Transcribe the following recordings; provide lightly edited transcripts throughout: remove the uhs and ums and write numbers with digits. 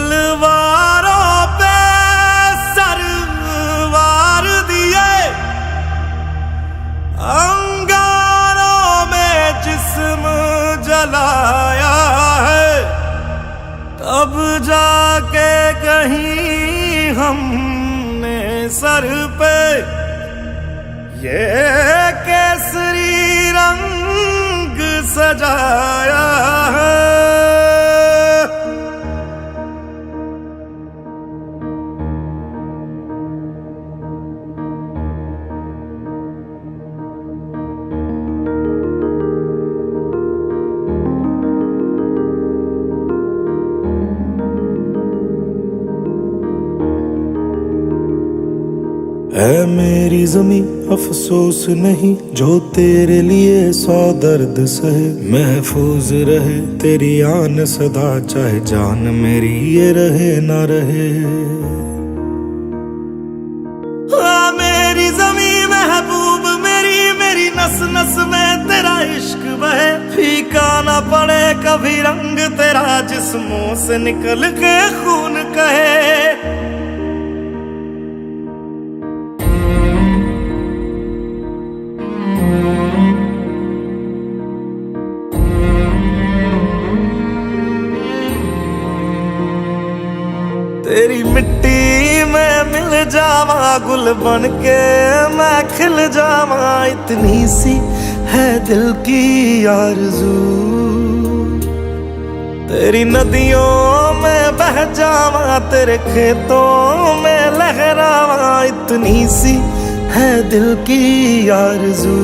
तलवारों पे सरवार दिए, अंगारों में जिस्म जलाया है, तब जाके कहीं हमने सर पे ये केसरी रंग सजाया है। ऐ मेरी ज़मीं अफसोस नहीं जो तेरे लिए 100 दर्द सहे, महफूज रहे तेरी आन सदा चाहे जान मेरी ये रहे ना रहे। मेरी ज़मीं महबूब मेरी, मेरी नस नस में तेरा इश्क बहे, फीका ना पड़े कभी रंग तेरा जिस्मों से निकल के खून कहे। तेरी मिट्टी में मिल जावा गुल बन के मैं खिल जावा, इतनी सी है दिल की आरज़ू। तेरी नदियों में बह जावा तेरे खेतों में लहरावा, इतनी सी है दिल की आरज़ू।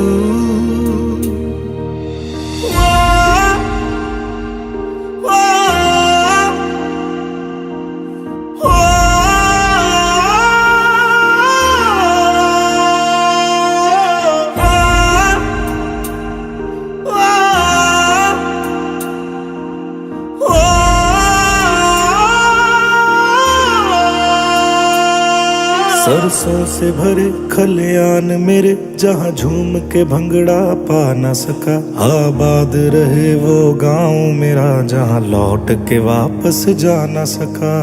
सरसों से भरे खलियान मेरे, जहाँ झूम के भंगड़ा पा न सका, आबाद रहे वो गांव मेरा जहाँ लौट के वापस जा न सका।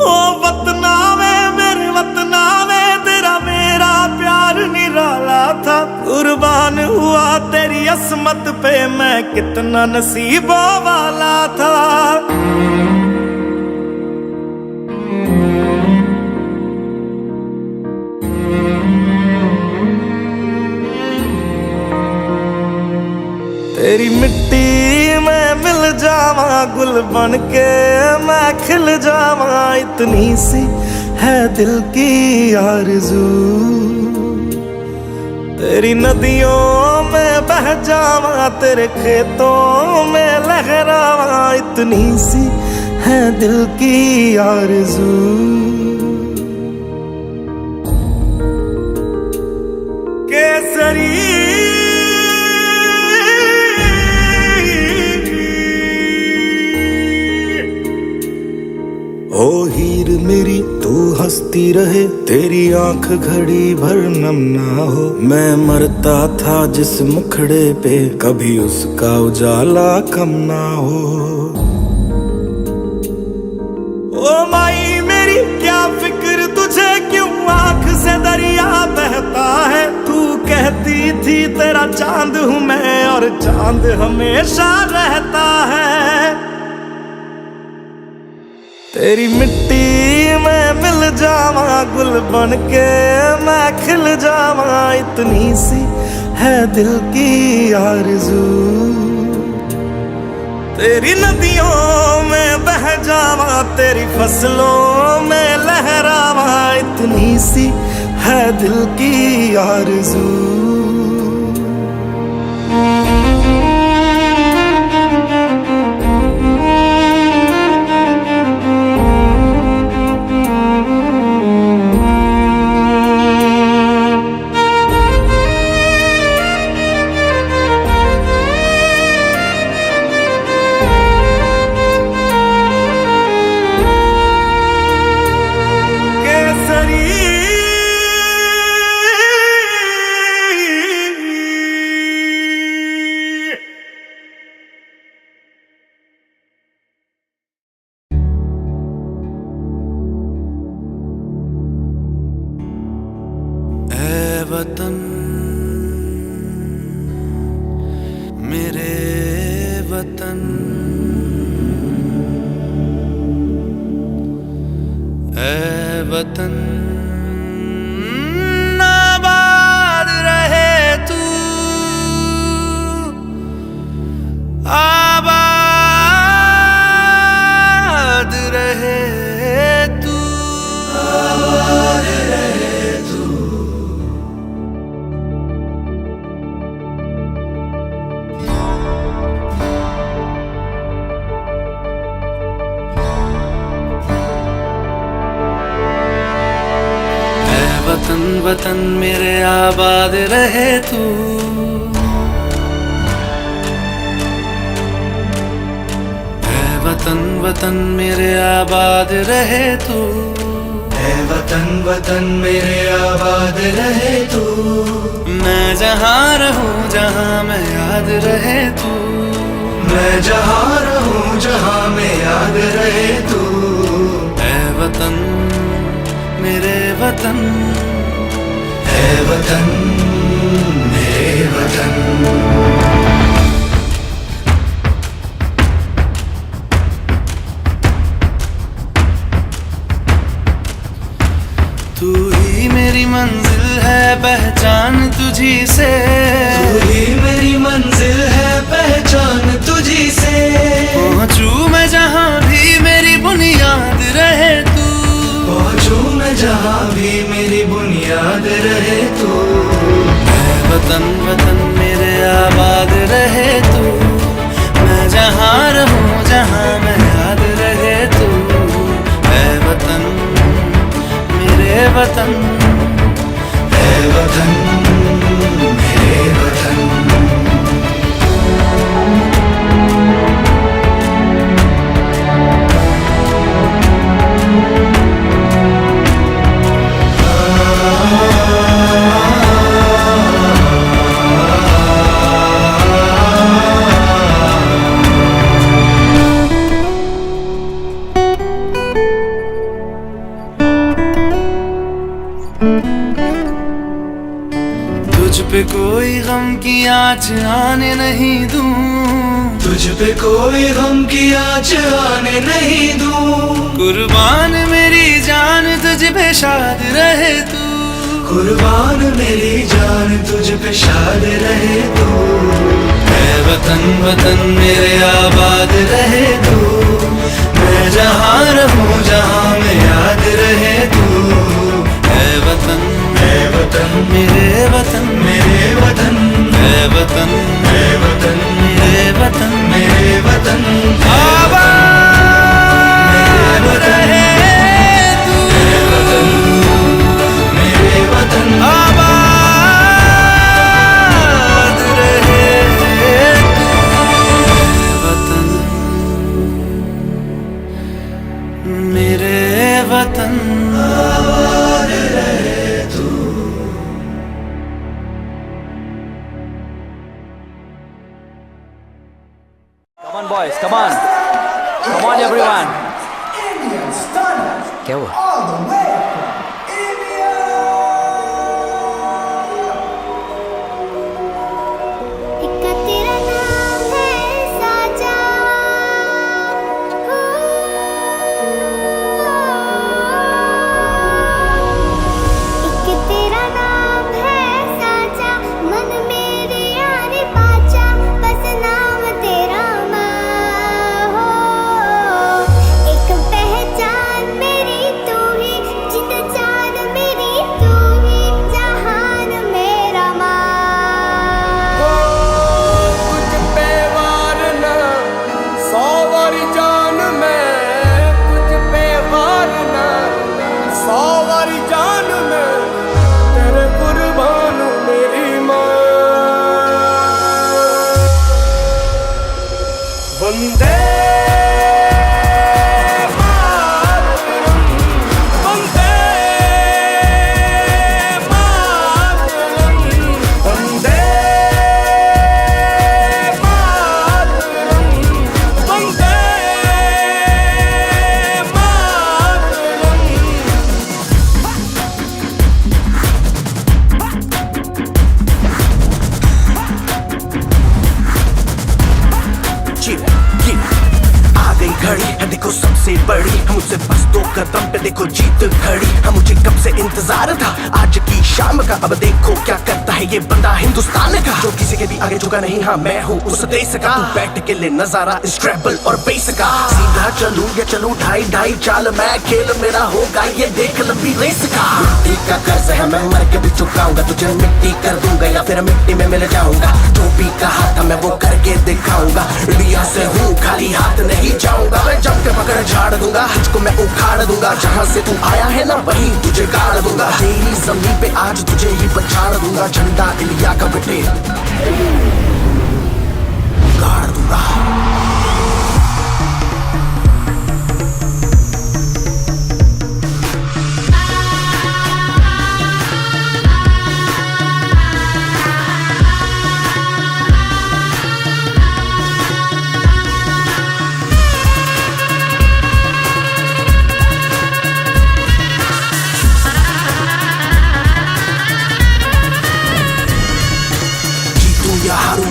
ओ वतना में मेरे वतना में तेरा मेरा प्यार निराला था, कुर्बान हुआ तेरी असमत पे मैं कितना नसीबों वाला था। तेरी मिट्टी में मिल जावा गुल बन के मैं खिल जावा, इतनी सी है दिल की आरज़ू। तेरी नदियों में बह जावा तेरे खेतों में लहरावा, इतनी सी है दिल की आरज़ू। केसरी ओ हीर मेरी तू हंसती रहे, तेरी आंख घड़ी भर नम ना हो, मैं मरता था जिस मुखड़े पे कभी उसका उजाला कम ना हो। ओ माई मेरी क्या फिक्र तुझे क्यों आंख से दरिया बहता है, तू कहती थी तेरा चांद हूँ मैं और चांद हमेशा रहता है। तेरी मिट्टी में मिल जावा गुल बन के मैं खिल जावा, इतनी सी है दिल की आरज़ू। तेरी नदियों में बह जावा तेरी फसलों में लहरावा, इतनी सी है दिल की आरज़ू। केसरी वतन मेरे वतन ऐ वतन आबाद रहे तू आबाद रहे तू आबाद रहे तू। वतन वतन मेरे आबाद रहे तू ऐ वतन वतन मेरे आबाद रहे तू ऐ वतन वतन मेरे आबाद रहे तू। मैं जहाँ रहूँ जहाँ मैं याद रहे तू मैं जहाँ रहूँ जहाँ मैं याद रहे तू ऐ वतन मेरे वतन ऐ वतन मेरे वतन। तू ही मेरी मंजिल है पहचान तुझी से तू ही मेरी मंजिल है पहचान तुझी से। पहुँचूं मैं जहाँ भी मेरी बुनियाद रहे तू पहुँचूं मैं जहाँ भी मेरी बुनियाद रहे तू ऐ वतन वतन मेरे आबाद रहे तू। मैं जहाँ रहूँ जहाँ मैं याद रहे तू ऐ वतन मेरे वतन ऐ वतन मेरे वतन। तुझ पे कोई गम की आँच आने नहीं दूं तुझ पे कोई गम की आँच आने नहीं दूं। कुर्बान मेरी जान तुझ पे शाद रहे तू कुर्बान मेरी जान तुझ पे शाद रहे तू ऐ वतन वतन मेरे आबाद रहे तू। मैं जहाँ रहूँ जहाँ मैं याद रहे तू ऐ वतन मेरे वतन मेरे वतन ऐ वतन मेरे वतन मेरे वतन आबाद रहे तू मेरे वतन आबाद रहे तू वतन मेरे वतन आबाद रहे तू। Come on boys, come on. Come on everyone. क्या हुआ? पहचान मेरी तू ही बस 2 कदम पे देखो जीत खड़ी। हाँ मुझे कब से इंतजार था आज की शाम का, अब देखो क्या करता है ये बंदा हिंदुस्तान का, जो किसी के भी आगे झुका नहीं। हाँ मैं हूँ उस देश का, तू बैठ के ले नजारा इस ट्रैबल और बेस का। सीधा चलूं या चलूं ढाई ढाई चाल, मैं खेल मेरा होगा ये देख लंबी रेस का। मिट्टी का कर्ज है मैं मर के भी चुकाऊंगा, तुझे मिट्टी कर दूंगा या फिर मिट्टी में मिल जाऊंगा। जो भी कहा था मैं वो करके दिखाऊंगा, इंडिया से हूँ खाली हाथ नहीं जाऊंगा। मैं जम के पकड़ झाड़ दूंगा, तुझको मैं उखाड़ दूंगा। जहाँ से तू आया है ना वहीं तुझे गाड़ दूंगा। तेरी जमीन पे आज तुझे ही पछाड़ दूंगा, झंडा इंडिया का बेटे गाड़ दूंगा।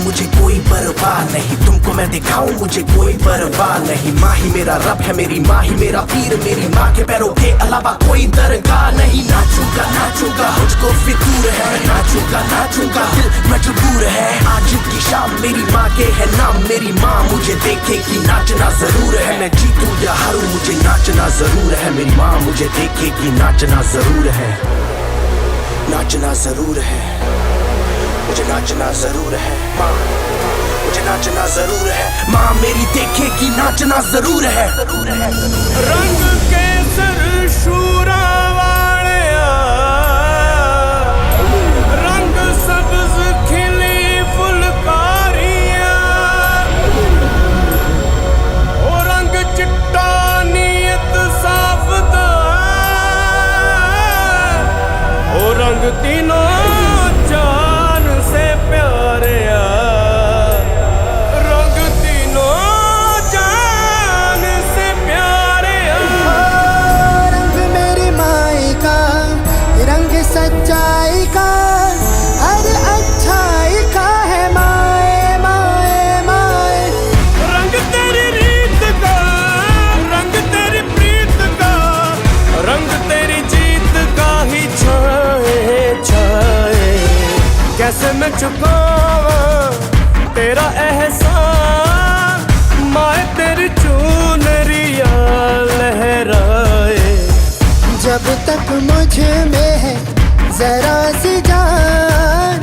मुझे कोई परवाह नहीं, तुमको मैं दिखाऊं मुझे कोई परवाह नहीं। माँ ही मेरा रब है, मेरी माँ ही मेरा पीर, मेरी माँ के पैरों के अलावा कोई दरगाह नहीं। नाचूंगा नाचूंगा मुझको फितूर है, नाचूंगा नाचूंगा दिल मजबूर है। आज की शाम मेरी माँ के है नाम, मेरी माँ मुझे देखेगी नाचना जरूर है। मैं जीतूं या हारूं मुझे नाचना जरूर है, मेरी माँ मुझे देखेगी नाचना जरूर है, नाचना जरूर है, मुझे नाचना जरूर है। माँ मुझे नाचना जरूर है, माँ मेरी देखेगी नाचना जरूर है। रंग केसर शूरा वालिया, रंग सब्ज खिली फुलकारियां, ओ रंग चिट्टा नीयत साफ दा, ओ रंग तीनों जान से प्यारिया, रंग तीनों जान से प्यारिया। रंग मेरी माई का, रंग सच्चाई का, हर अच्छाई का है माए माए माए। रंग तेरी रीत का, रंग तेरी प्रीत का, रंग तेरी जीत का ही छाए छाए। कैसे मैं चुकावां तेरा एहसान, माए तेरी चुनरिया लहराए। जब तक मुझ में है जरा सी जान,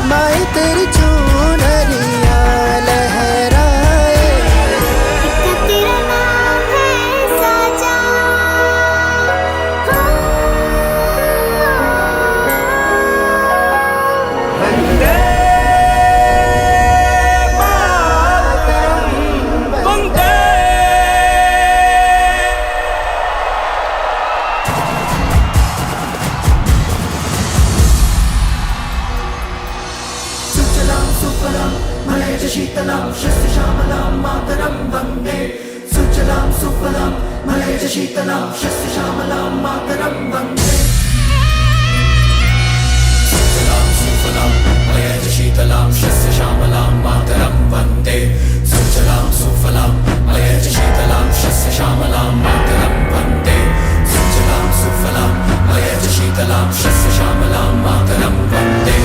माई तेरी चुनरिया लहराए। तेरा नाम है साजा, वंदे मातरम, वंदे। सुजलां सुफलां मलयज शीतलां शस्य श्यामलां मातरं वन्दे। सुजलां सुफलां मलयज शीतलां शस्य श्यामलां मातरं वन्दे। सुजलां सुफलां मलयज शीतलां शस्य श्यामलां मातरं वन्दे। सुजलां सुफलां मलयज शीतलां शस्य श्यामलां मातरं वन्दे। सुजलां सुफलां मलयज शीतलां शस्य श्यामलां मातरं वन्दे।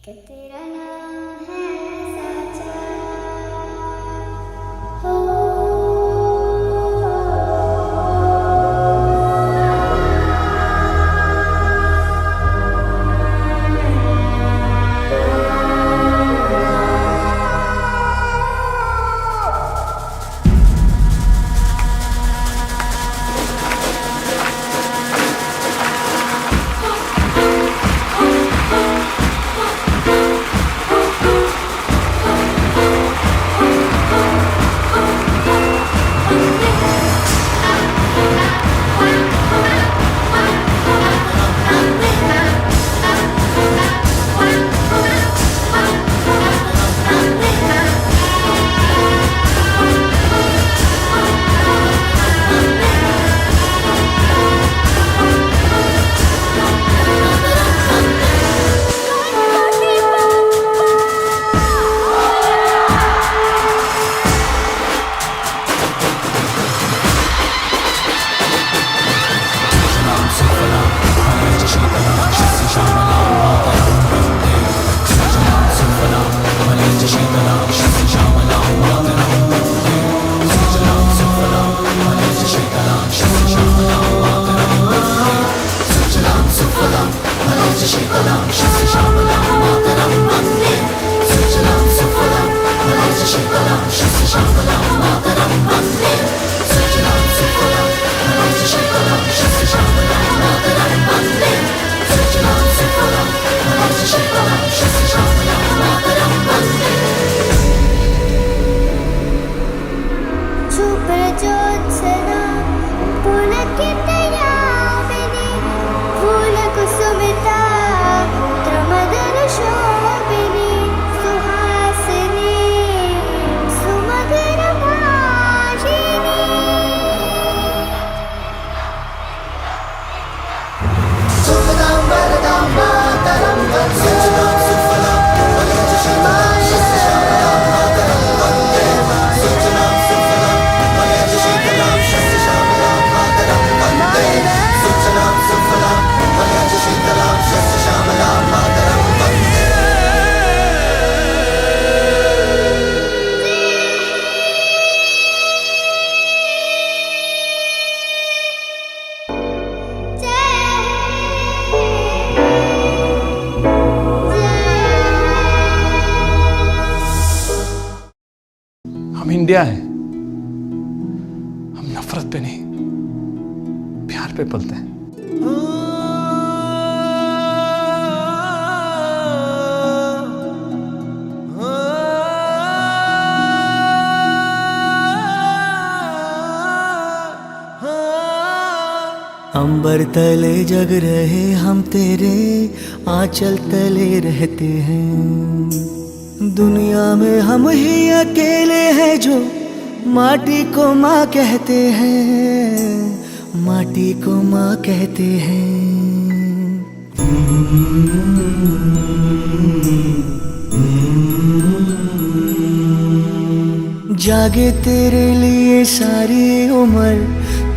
कि तेरा नाम है साचा हो। हम इंडिया हैं, हम नफरत पे नहीं प्यार पे पलते हैं। अंबर तले जग रहे हम तेरे आंचल तले रहते हैं। दुनिया में हम ही अकेले हैं जो माटी को माँ कहते हैं, माटी को माँ कहते हैं। जागे तेरे लिए सारी उम्र,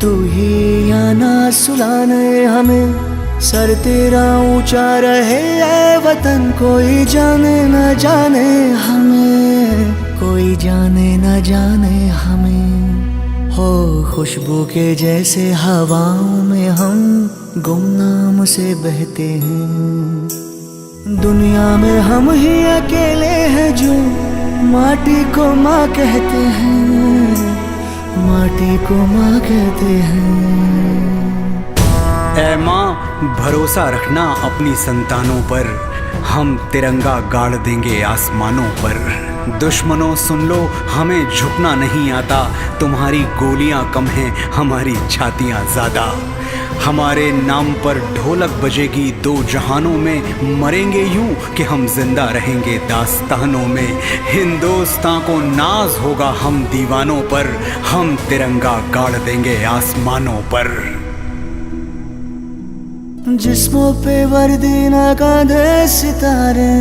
तू ही आना सुलाने हमें। सर तेरा ऊंचा रहे ऐ वतन, कोई जाने न जाने हमें, कोई जाने न जाने हमें। हो खुशबू के जैसे हवाओं में हम गुमनाम से बहते हैं। दुनिया में हम ही अकेले हैं जो माटी को माँ कहते हैं, माटी को माँ कहते हैं। ऐ माँ भरोसा रखना अपनी संतानों पर, हम तिरंगा गाड़ देंगे आसमानों पर। दुश्मनों सुन लो हमें झुकना नहीं आता, तुम्हारी गोलियां कम हैं हमारी छातियां ज्यादा। हमारे नाम पर ढोलक बजेगी दो जहानों में, मरेंगे यूं कि हम जिंदा रहेंगे दास्तानों में। हिंदुस्तान को नाज होगा हम दीवानों पर, हम तिरंगा गाड़ देंगे आसमानों पर। जिस्मों पे वर्दी ना कांधे सितारे,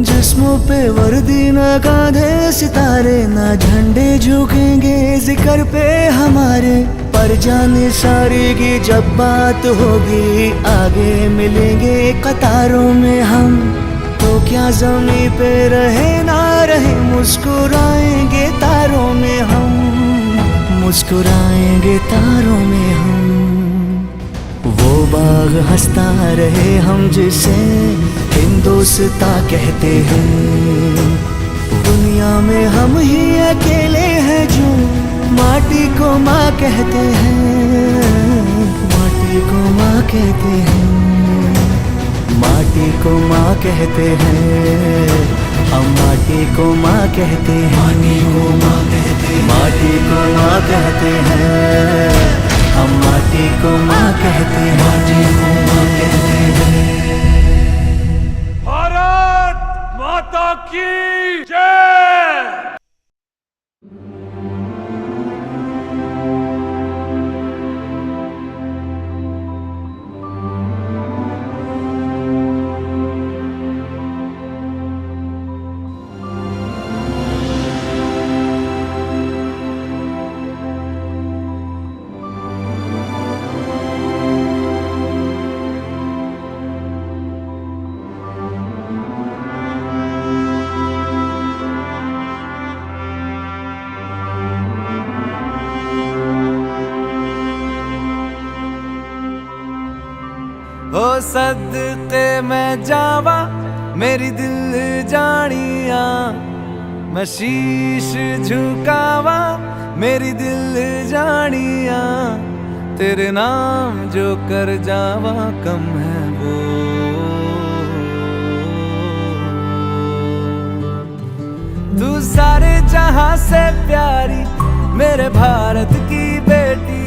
जिस्मों पे वर्दी ना कांधे सितारे। ना झंडे झुकेंगे जिक्र पे हमारे, पर जाने सारे की जब बात होगी, आगे मिलेंगे कतारों में हम, तो क्या ज़मीं पे रहे ना रहे, मुस्कुराएंगे तारों में हम, मुस्कुराएंगे तारों में हम। वो बाग हंसता रहे हम जिसे हिंदुस्तां कहते हैं, दुनिया में हम ही अकेले हैं जो माटी को माँ कहते हैं, माटी को माँ कहते हैं, माटी को माँ कहते हैं, हम माटी को माँ कहते हैं, माटी को माँ कहते हैं, माटी को माँ कहते हैं, हम माटी को माँ कहते हैं, माटी को माँ कहते हैं। भारत माता की जय। ओ सदके मैं जावा मेरी दिल जानिया, मैं शीश झुकावा मेरी दिल जानिया, तेरे नाम जो कर जावा कम है वो। तू सारे जहां से प्यारी मेरे भारत की बेटी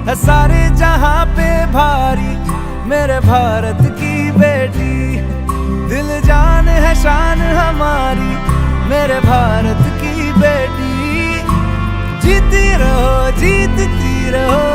है, सारे जहां पे भारी मेरे भारत की बेटी, दिल जान है शान हमारी मेरे भारत की बेटी, जीती रहो जीतती रहो।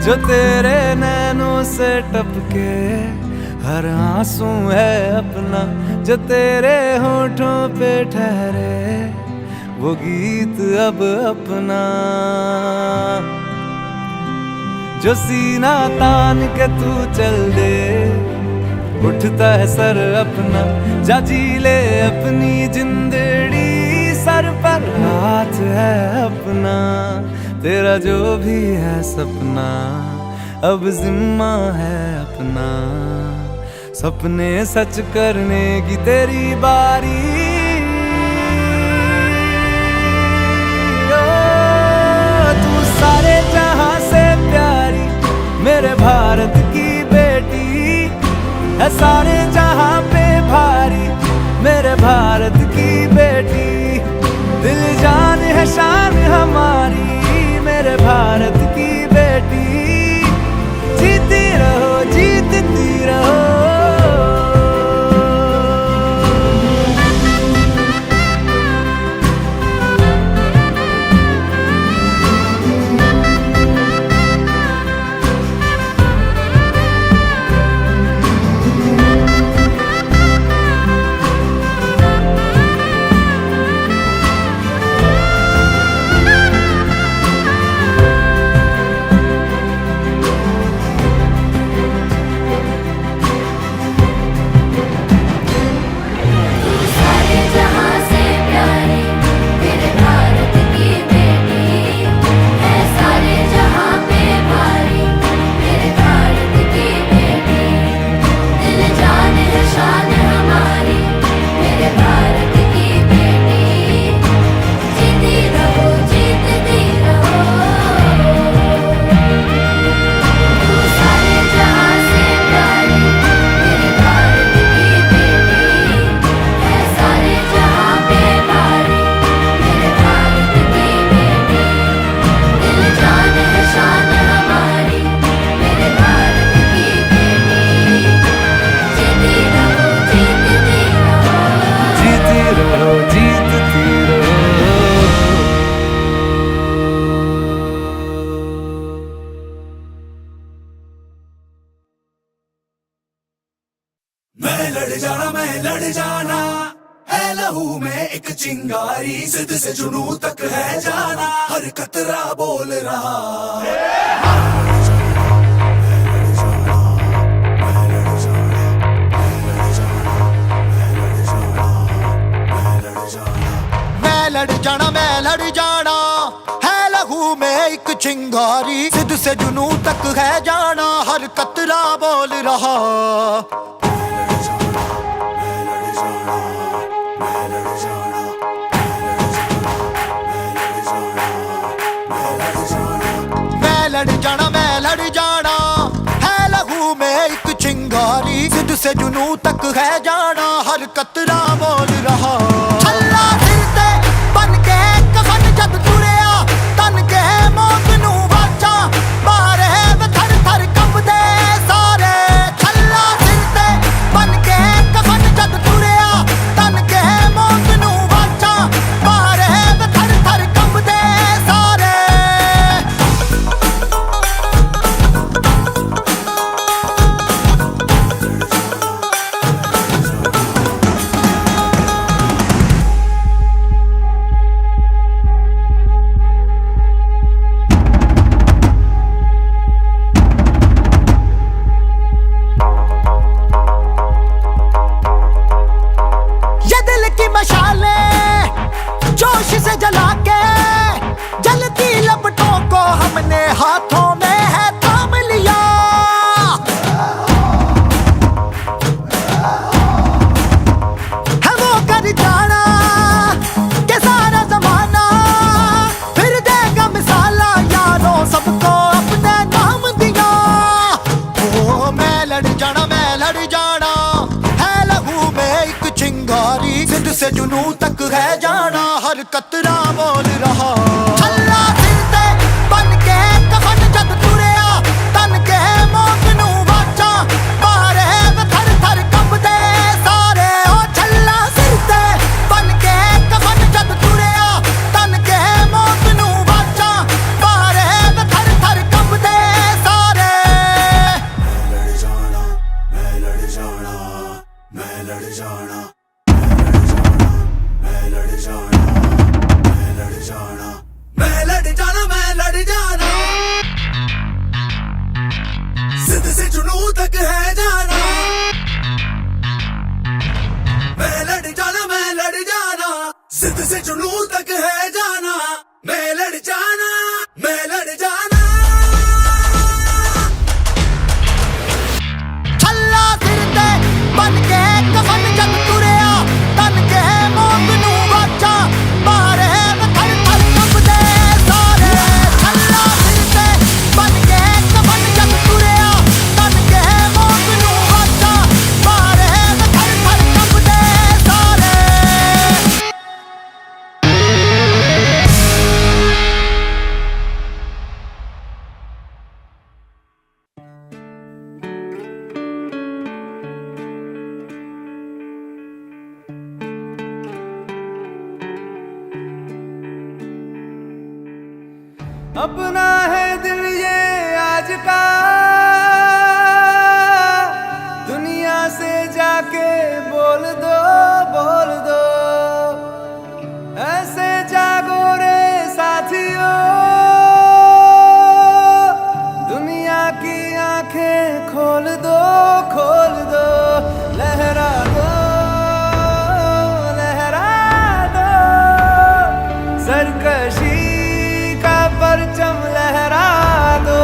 जो तेरे नैनों से टपके हर आंसू है अपना, जो तेरे होठों पे ठहरे वो गीत अब अपना, जो सीना तान के तू चल दे उठता है सर अपना, जा जी ले अपनी जिंदड़ी, सर पर हाथ है अपना, तेरा जो भी है सपना अब जिम्मा है अपना, सपने सच करने की तेरी बारी। ओ, तू सारे जहां से प्यारी मेरे भारत की बेटी है, सारे जहां पे भारी मेरे भारत की बेटी, दिल जान है शान हमारी मेरे भारत की बेटी, जीती रहो जीतती रहो। मैं लड़ जाना, मैं लड़ जाना, है लहू में एक चिंगारी, जिद से जुनू तक है जाना, हर कतरा बोल रहा। मैं लड़ जाना, है लहू में एक चिंगारी, जिद से जुनू तक है जाना, हर कतरा बोल रहा। मैं लड़ जाना, है लहू में एक चिंगारी, जिद से जुनू तक है जाना, हर कतरा बोल रहा। छल्ला फिरते बन के कफन जद तुरिया, तन के मौत नू वाचा, मारे वे थर थर कंबदे सारे। छल्ला फिरते बन के कफन जद तुरिया, तन के मौत नू वाचा, मारे वे थर थर कंबदे सारे। जोश से जला के जलती लपटों को हमने हाथों में है थाम लिया। है वो कर जाना के सारा जमाना फिर देगा मिसाला, यारों सबको अपने नाम दिया। ओ मैं लड़ जाना, है लहू में एक चिंगारी, जिद से जुनू तक है जाना, हर कतरा बोल रहा। छल्ला फिरते बन के कफन जद तुरिया, तन के मौत नू वाचा, मारे वे थर थर कंबदे सारे। ओ छल्ला फिरते बन के कफन जद तुरिया, तन के मौत नू वाचा, मारे वे थर थर कंबदे सारे। मैं लड़ जाना, मैं लड़ जाना, मैं लड़ जाना, मैं लड़ जाना, मैं लड़ जाना, मैं लड़ जाना, मैं लड़ जाना, जिद से जुनू तक है जाना। मैं लड़ जाना, मैं लड़ जाना, जिद से जुनू तक है जाना, मैं लड़ जाना, मैं लड़ जाना। छल्ला फिरते बन के कफन जद तुरिया, तन के मौत नू वाचा, मारे वे थर थर कंबदे सारे। छल्ला फिरते बन के कफन जद तुरिया, तन के मौत नू वाचा, मारे वे थर थर कंबदे सारे। अपना है दिल ये आज का, दुनिया से जाके बोल दो, बोल दो, ऐसे जागो रे साथियों, दुनिया की आंखें खोल दो, खोल दो, लहरा दो, लहरा दो, सरकशी का परचम लहरा दो।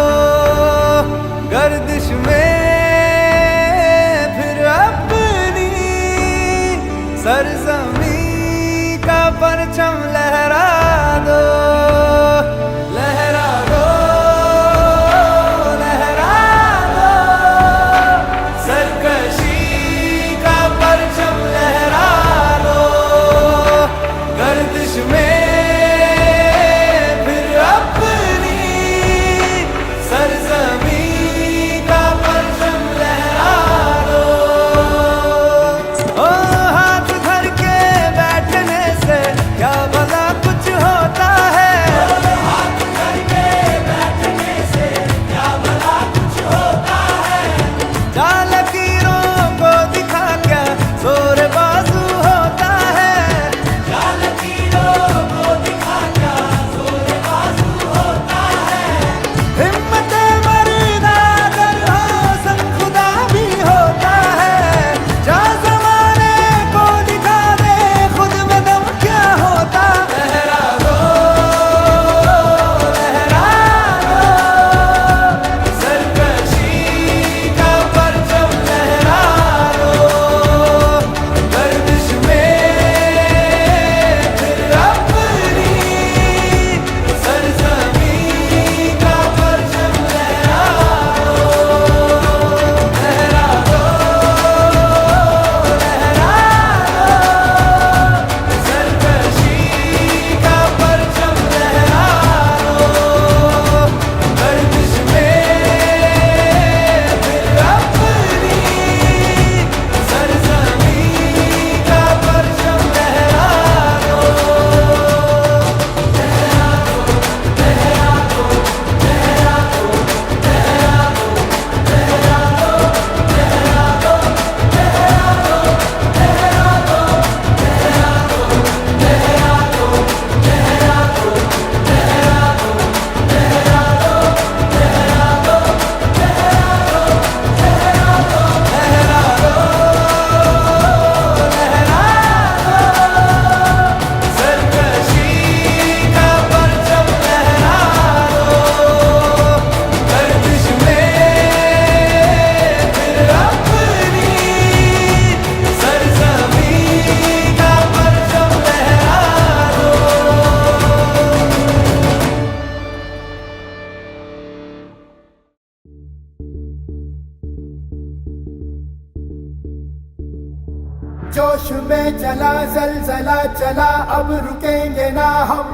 जोश में चला जलजला चला, अब रुकेंगे ना हम।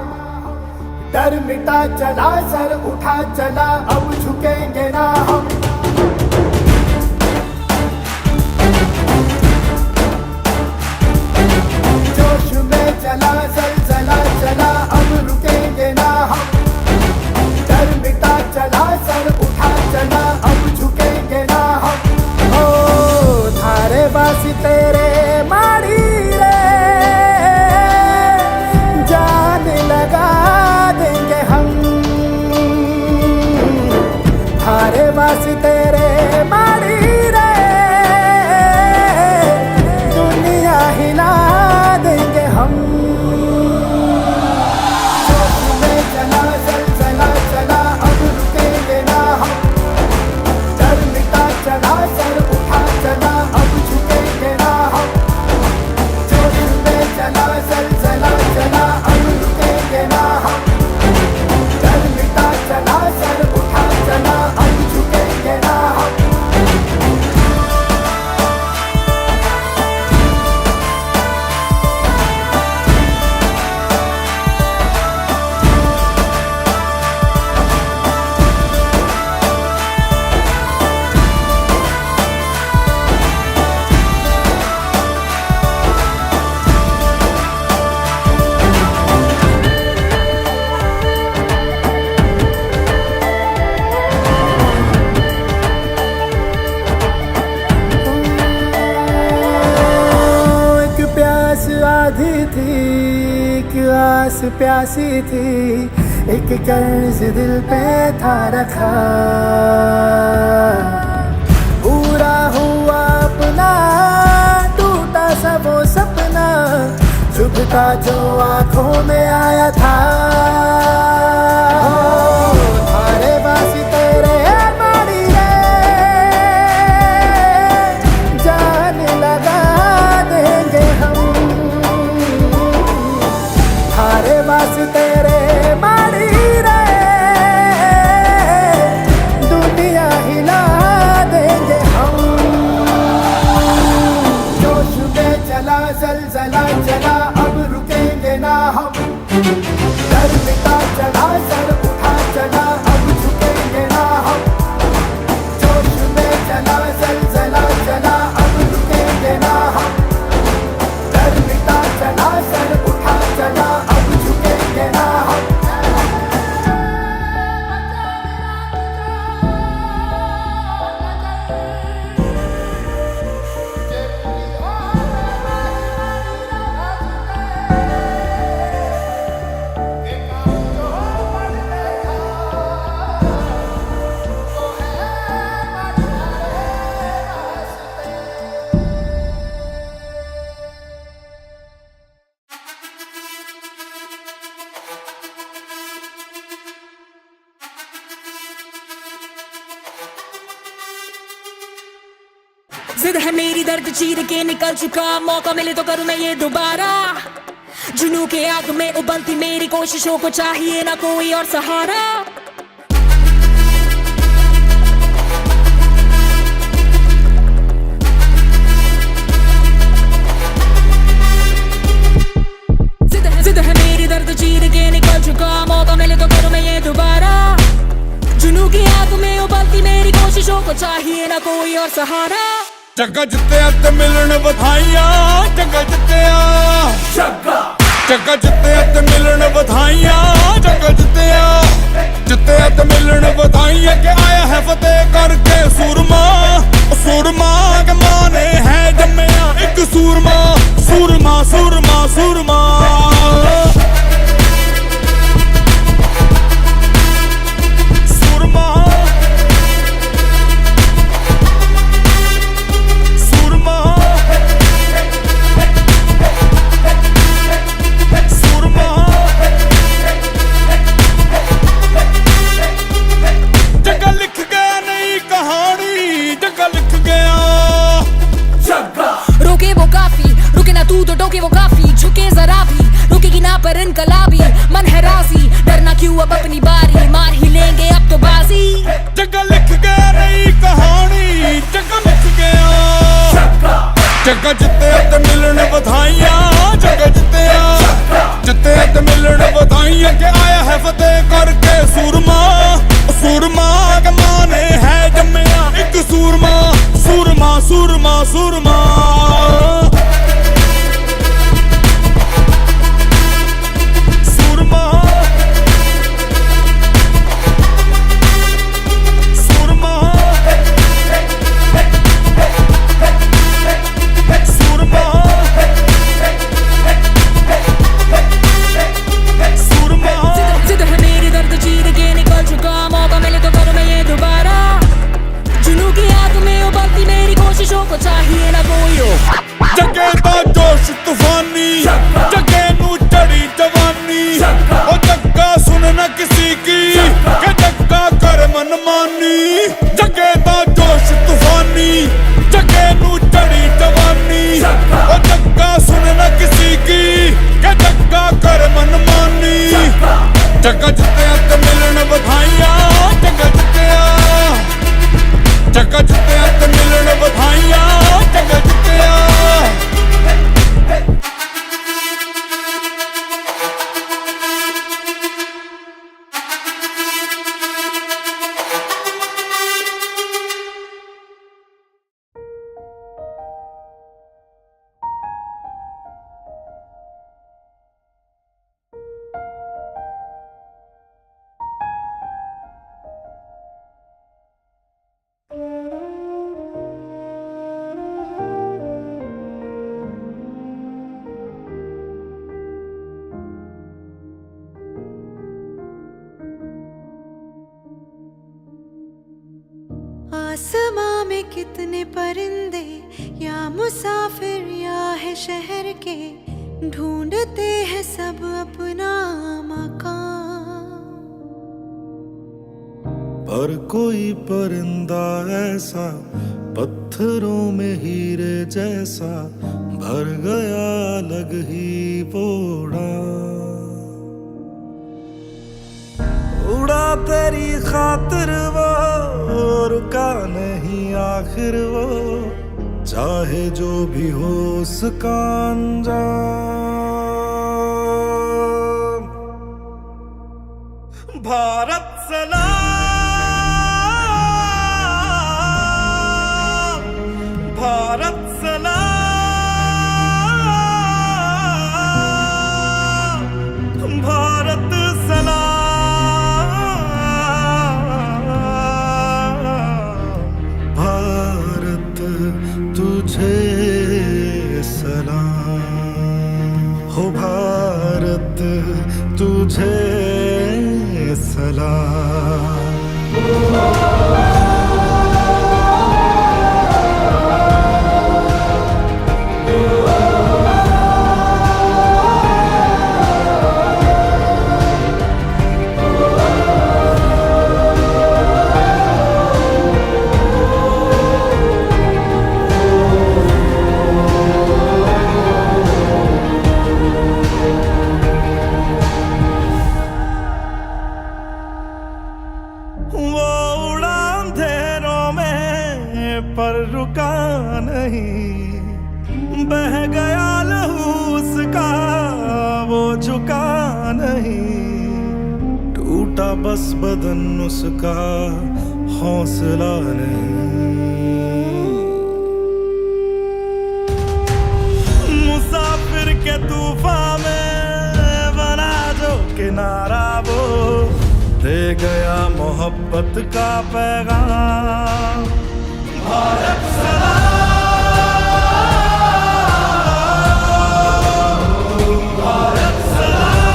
डर मिटा चला, सर उठा चला, अब झुकेंगे ना हम। जोश में चला जलजला चला, अब रुकेंगे ना हम। डर मिटा चला, सर उठा चला, अब झुकेंगे ना हम। ओ थारे बासी तेरे मारी रे, जान लगा देंगे हम। थारे बासी तेरे मारी रे, दुनिया हिला देंगे हम। जोश में चला जलजला चला, अब रुकेंगे ना हम। डर मिटा चला, सर उठा चला, अब झुकेंगे ना हम। जोश में चला जलजला चला, अब रुकेंगे ना हम। डर मिटा चला, सर उठा चला, अब झुकेंगे ना हम। एक प्यास आधी थी, एक आस प्यासी थी, एक कर्ज दिल पे था रखा। पूरा हुआ अपना, टूटा सा वो सपना, चुभता जो आंखों में आया था। थारे बासी तेरे मारी रे, जान लगा देंगे हम। थारे बासी तेरे मारी रे, दुनिया हिला देंगे हम। जोश में चला जलजला चला, अब रुकेंगे ना हम। डर मिटा चला, सर उठा चला, अब झुकेंगे ना हम। जोश में चला जलजला चला, अब रुकेंगे ना हम। डर मिटा चला, सर उठा चला, अब झुकेंगे ना हम। जिद है मेरी दर्द चीर के निकल चुका, मौका मिले तो करूं मैं ये दोबारा। जुनू के आग में उबलती मेरी कोशिशों को चाहिए ना कोई और सहारा। जिद है मेरी दर्द चीर के निकल चुका, मौका मिले तो करूं मैं ये दोबारा। जुनू की आग में उबलती मेरी कोशिशों को चाहिए ना कोई और सहारा। जग्गा जित्तिया ते मिलन बधाइयां, जग्गा जित्तिया, जग्गा जित्तिया ते मिलन बधाइयां, जग्गा जित्तिया, जित्तिया ते मिलन बधाइयां के आया है फतेह करके सूरमा। सूरमा के मां ने है जम्मिया एक सूरमा, सूरमा सूरमा सूरमा। टोके वो काफी, झुके जरा भी, रुकेगी ना पर इनकलाबी। मन है राजी, डरना क्यों अब अपनी बारी, मार ही लेंगे अब तो बाजी। जगह लिख गया नई कहानी, जगह लिख गया, जगह जिते ते मिलन बधाइयां, जगह जिते ते मिलन बधाइयां के आया है फतेह करके सूरमा। सूरमा के माने है जम्मिया एक सूरमा, सूरमा सूरमा सूरमा। सूरमा सूरमा सूरमा सूरमा। जिद है मेरी दर्द चीर के निकल चुका, मौका मिले तो करूं मैं ये दोबारा। जुनून की आग में उबलती मेरी कोशिशों को चाहिए ना कोई हो। जगे दा जोश तूफानी, जगे नू चढ़ी जवानी। ओ जग्गा सुन न किसी की, के जग्गा कर मनमानी। जगे दा जोश तूफानी, जगे नू चढ़ी जवानी। ओ जग्गा सुन न किसी की, के जग्गा कर मनमानी। जगह जिते ते मिलन बधाइयां, जगह जिते ते मिलन बधाइयां, जगह जिते। आसमां में कितने परिंदे, या मुसाफिर या है शहर के, ढूंढते हैं सब अपना मकान। पर कोई परिंदा ऐसा पत्थरों में हीरे जैसा, भर गया अलग ही बोड़ा। उड़ा तेरी खातिर वो, रुका नहीं आखिर वो, चाहे जो भी हो उसका अंजाम। भारत सलाम, भारत सलाम, भारत सलाम। भारत तुझे सलाम, हो भारत तुझे सलाम। वो उड़ा अंधेरों में पर रुका नहीं, बह गया लहू उसका वो झुका नहीं। टूटा बस बदन उसका हौसला नहीं। मुसाफिर के तूफान में बना जो किनारा वो, दे गया मोहब्बत का पैगाम। भारत सलाम, भारत सलाम,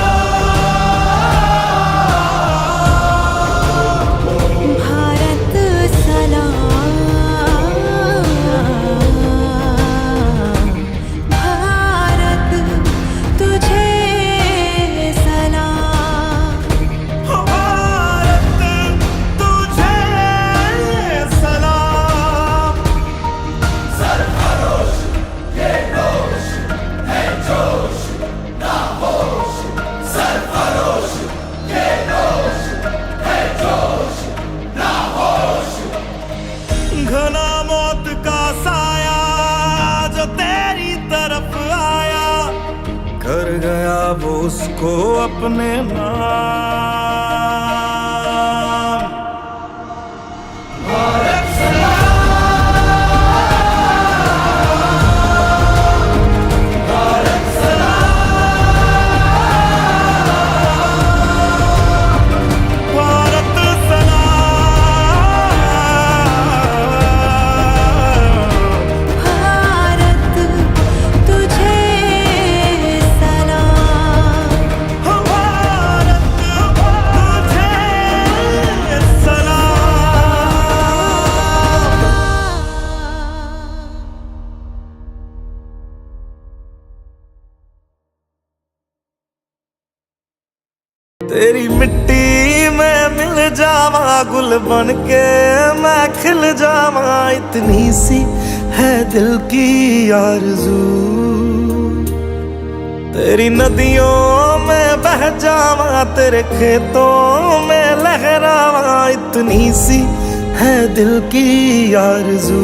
भारत सलाम, भारत तुझे सलाम। भारत तुझे सलाम, तरफ आया, कर गया वो उसको अपने नाम। भारत सलाम, भारत सलाम, भारत सलाम। भारत तुझे सलाम। भारत तुझे सलाम। तेरी मिट्टी में मिल जावा, गुल बन के मैं खिल जावा, इतनी सी है दिल की आरज़ू। तेरी नदियों में बह जावा, तेरे खेतों में लहरावा, इतनी सी है दिल की आरज़ू।